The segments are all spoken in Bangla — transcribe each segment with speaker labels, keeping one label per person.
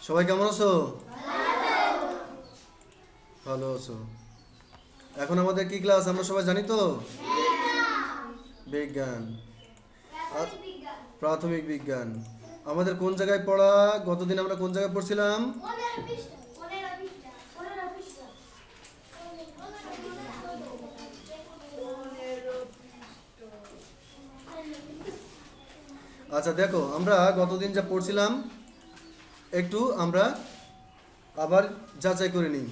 Speaker 1: সবাই কেমন আছো? ভালো আছো? এখন আমাদের কি ক্লাস আমরা সবাই জানি তো? বিজ্ঞান। আর প্রাথমিক বিজ্ঞান। আমাদের কোন জায়গায় পড়া? গতদিন আমরা কোন জায়গায় পড়ছিলাম? আচ্ছা দেখো, আমরা গতদিন যা পড়ছিলাম একটু আমরা আবার যাচাই করে নিই।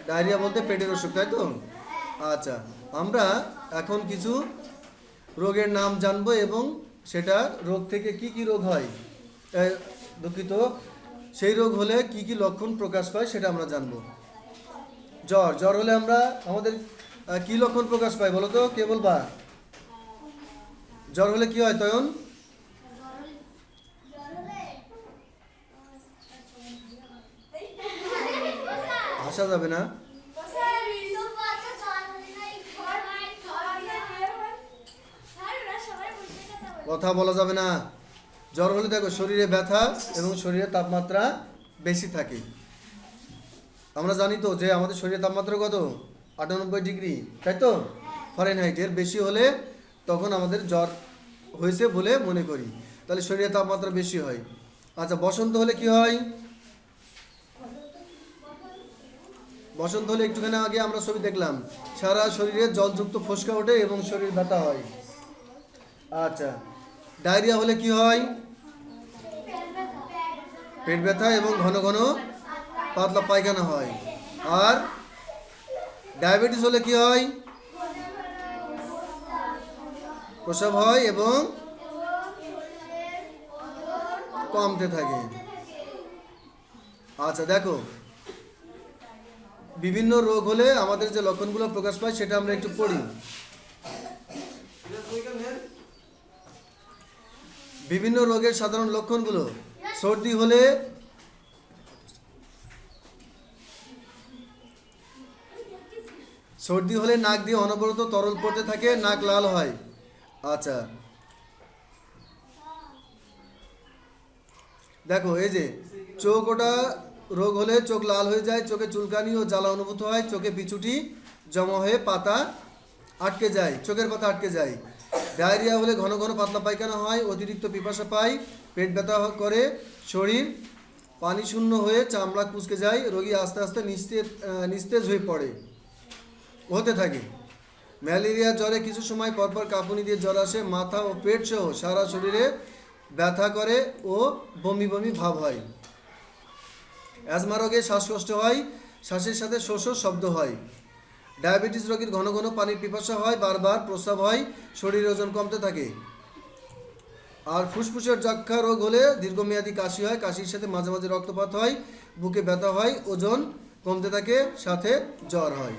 Speaker 1: ডায়রিয়া বলতে পেটের অসুখ, তাই তো? আচ্ছা, আমরা এখন কিছু রোগের নাম জানবো এবং সেটা রোগ থেকে কি কি রোগ হয়, দুঃখিত, সেই রোগ হলে কি কি লক্ষণ প্রকাশ পায় সেটা আমরা জানবো। জ্বর জ্বর হলে আমরা আমাদের কি লক্ষণ প্রকাশ পায় বলো তো, কে বলবা? জ্বর হলে কি হয় তয়ন? আসা যাবে না, কথা বলা যাবে না। জ্বর হলে দেখো শরীরে ব্যথা এবং শরীরে তাপমাত্রা বেশি থাকে। আমরা জানি তো যে আমাদের শরীরের তাপমাত্রা কত? 98 ডিগ্রি, তাই তো? ফারেনহাইট। এর বেশি হলে তখন আমাদের জ্বর হয়েছে বলে মনে করি, তাহলে শরীরের তাপমাত্রা বেশি হয়। আচ্ছা, বসন্ত হলে কি হয়? বসন্ত হলে একটুখানি আগে আমরা ছবি দেখলাম, সারা শরীরে জলযুক্ত ফোসকা ওঠে এবং শরীর ব্যথা হয়। আচ্ছা, ডায়রিয়া হলে কি হয়? পেট ব্যথা এবং ঘন ঘন পাতলা পায়খানা হয়। আর ডায়াবেটিস হলে কি হয়? প্রস্রাব হয় এবং কমতে থাকে। আচ্ছা দেখো, বিভিন্ন রোগ হলে আমাদের যে লক্ষণগুলো প্রকাশ পায় সেটা আমরা একটু পড়ি। বিভিন্ন রোগের সাধারণ লক্ষণগুলো: সর্দি হলে নাক দিয়ে অনবরত তরল পড়তে থাকে, নাক লাল হয়। আচ্ছা দেখো, এই যে চোখ ওটা রোগ হলে চোখ লাল হয়ে যায়, চোখে চুলকানি ও জ্বালা অনুভূত হয়, চোখে বিচুটি জমা হয়ে পাতা আটকে যায়, চোখের পাতা আটকে যায়। ডায়রিয়া হলে ঘন ঘন পাতলা পায়খানা হয়, অতিরিক্ত পিপাসা পায়, পেট ব্যথা করে, শরীর পানি শূন্য হয়ে চামড়া কুঁচকে যায়, রোগী আস্তে আস্তে নিস্তেজ হয়ে হতে থাকে। ম্যালেরিয়া জ্বরে কিছু সময় পরপর কাঁপুনি দিয়ে জ্বর আসে, মাথা ও পেট সহ সারা শরীরে ব্যথা করে ও বমি বমি ভাব হয়। অ্যাজমা রোগে শ্বাসকষ্ট হয়, শ্বাসের সাথে শোষ শব্দ হয়। ডায়াবেটিস রোগীর ঘন ঘন পানির পিপাসা হয়, বারবার প্রস্রাব হয়, শরীরের ওজন কমতে থাকে। আর ফুসফুসের যক্ষা রোগ হলে দীর্ঘমেয়াদী কাশি হয়, কাশির সাথে মাঝে মাঝে রক্তপাত হয়, বুকে ব্যথা হয়, ওজন কমতে থাকে, সাথে জ্বর হয়।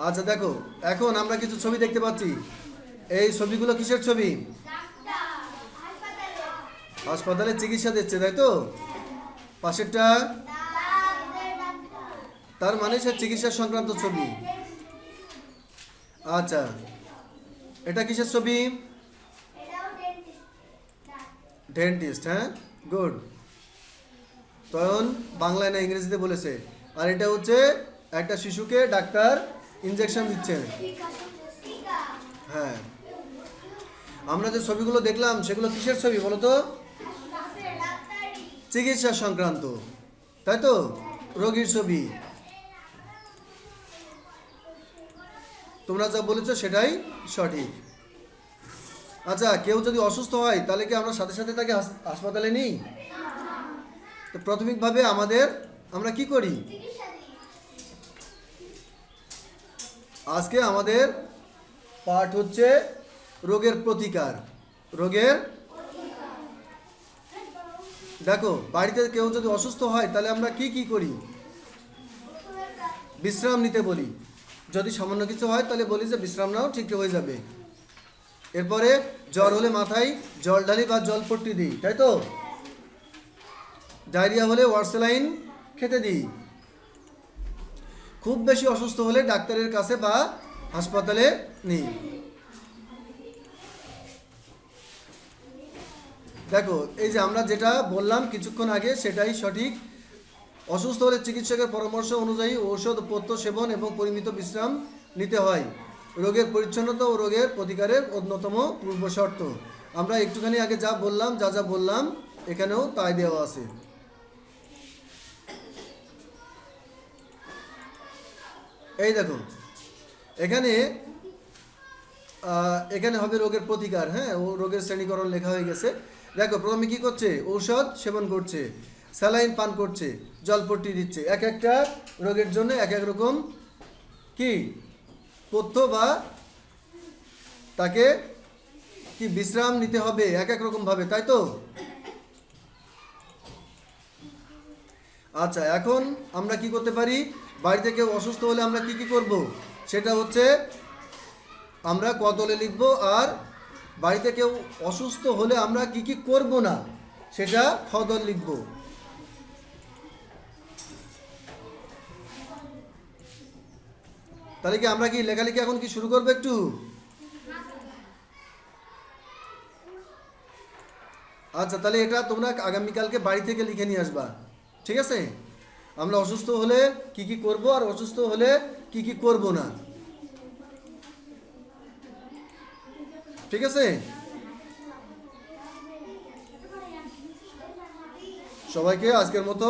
Speaker 1: আচ্ছা দেখো, এখন আমরা কিছু ছবি দেখতে পাচ্ছি। এই ছবিগুলো কিসের ছবি? হাসপাতালে চিকিৎসা দিচ্ছে, তাই তো? পাশেরটা তার মানে সে চিকিৎসা সংক্রান্ত ছবি। আচ্ছা, এটা কিসের ছবি? ডেন্টিস্ট, হ্যাঁ, গুড। তখন বাংলায় না ইংরেজিতে বলেছে। আর এটা হচ্ছে একটা শিশুকে ডাক্তার ইনজেকশন দিচ্ছেন। হ্যাঁ, আমরা যে ছবিগুলো দেখলাম সেগুলো কিসের ছবি বলো তো? চিকিৎসা সংক্রান্ত, তাই তো? রোগীর ছবি। তোমরা যা বলেছো সেটাই সঠিক। আচ্ছা, কেউ যদি অসুস্থ হয় তাহলে কি আমরা সাথে সাথে তাকে হাসপাতালে নিই? তো প্রাথমিকভাবে আমরা কি করি? আজকে আমাদের পাঠ হচ্ছে রোগের প্রতিকার। রোগের দেখো, বাড়িতে কেউ যদি অসুস্থ হয় তাহলে আমরা কি কি করি? বিশ্রাম নিতে বলি। যদি সামান্য কিছু হয় তাহলে বলি যে বিশ্রাম নাও, ঠিক হয়ে যাবে। এরপরে জ্বর হলে মাথায় জল ঢালি বা জলপট্টি দিই, তাই তো? ডায়রিয়া হলে ওয়ারসেলাইন খেতে দিই। খুব বেশি অসুস্থ হলে ডাক্তারের কাছে বা হাসপাতালে নিই। দেখো, এই যে আমরা যেটা বললাম কিছুক্ষণ আগে সেটাই সঠিক। অসুস্থ হলে চিকিৎসকের পরামর্শ অনুযায়ী ঔষধপত্র সেবন এবং পরিমিত বিশ্রাম নিতে হয়। রোগের পরিচ্ছন্নতা ও রোগের প্রতিকারের অন্যতম পূর্বশর্ত। আমরা একটুখানি আগে যা বললাম, যা বললাম এখানেও তাই দেওয়া আছে। এই দেখো, এখানে এখানে হবে রোগের প্রতিকার। হ্যাঁ, ও রোগের শ্রেণীকরণ লেখা হয়ে গেছে। দেখো, প্রথমে কি করছে? ঔষধ সেবন করছে, স্যালাইন পান করছে, জলপট্টি দিচ্ছে। এক একটা রোগের জন্য এক এক রকম কি পথ্য বা তাকে কি বিশ্রাম নিতে হবে এক এক রকম ভাবে, তাই তো? আচ্ছা, এখন আমরা কি করতে পারি? বাড়িতে কেউ অসুস্থ হলে আমরা কি কি করব? সেটা হচ্ছে আমরা কদলে লিখব। আর বাড়িতে কেউ অসুস্থ হলে আমরা কি কি করব না সেটা খদল লিখব। তাহলে কি আমরা কি লেখালেখি এখন কি শুরু করবো একটু? আচ্ছা, তাহলে এটা তোমরা আগামীকালকে বাড়ি থেকে লিখে নিয়ে আসবা, ঠিক আছে? আমরা অসুস্থ হলে কি কি করব আর অসুস্থ হলে কি কি করব না, ঠিক আছে? সবাইকে আজকের মতো